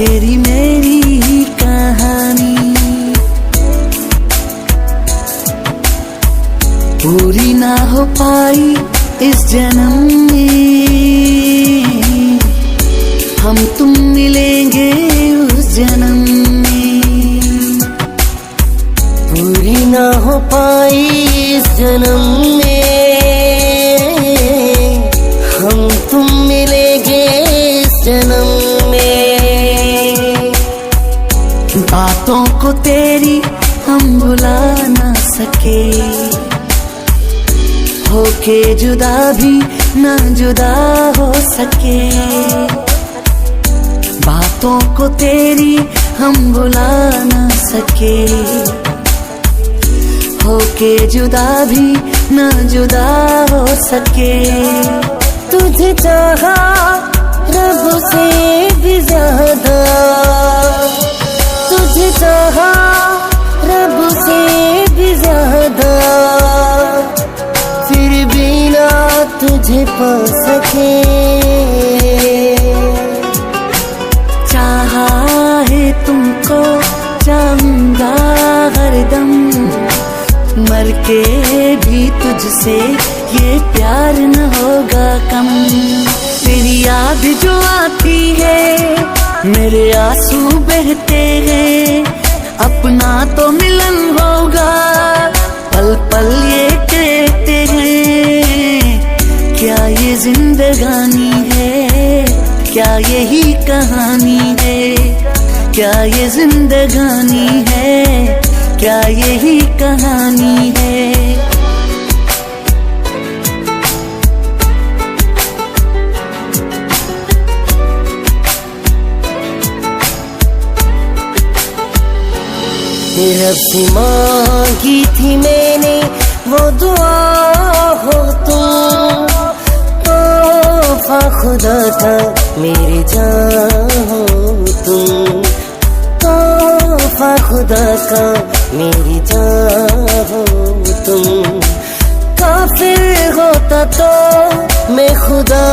तेरी मेरी कहानी पूरी ना हो पाई इस जन्म में, हम तुम मिलेंगे उस जन्म में। पूरी ना हो पाई इस जन्म में, हम तुम मिलेंगे इस जन्म में। बातों को तेरी हम भुला ना सके, होके जुदा भी ना जुदा हो सके। बातों को तेरी हम भुला ना सके, होके जुदा भी ना जुदा हो सके। तुझे चाहा रब से भी ज्यादा, तुझे चाहा रब से भी ज्यादा, फिर भी ना तुझे पा सके। चाहा है तुमको चाहूंगा हरदम, मर के भी तुझसे ये प्यार न होगा कम। तेरी याद जो आती है मेरे आंसू बहते हैं, अपना तो मिलन होगा पल पल ये कहते हैं। क्या ये जिंदगानी है, क्या यही कहानी है, क्या ये जिंदगानी है, क्या यही कहानी है। रब से मांगी थी मैंने वो दुआ हो तुम, तोहफा खुदा का मेरे जान हो तुम, तोहफा खुदा का मेरी जान हो तुम। काफिर होता तो मैं खुदा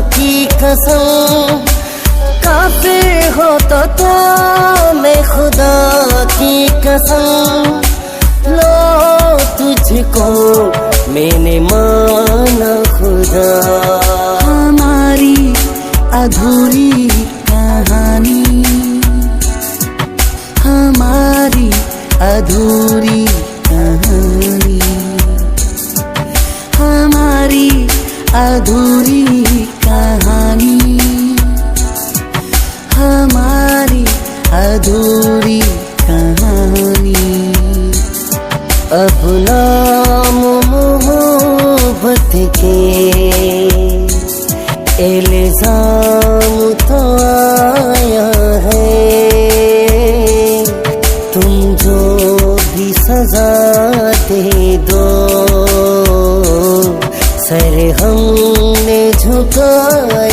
की कसम, काफिर होता तो मैं खुदा की कसम। लो तुझको मैंने माना खुदा। हमारी अधूरी कहानी, हमारी अधूरी कहानी, हमारी अधूरी कहानी, हमारी अधूरी कहानी। अब नाम मोहब्बत के इल्जाम तो आया है, तुम जो भी सजा दे दो, सर हमने झुकाया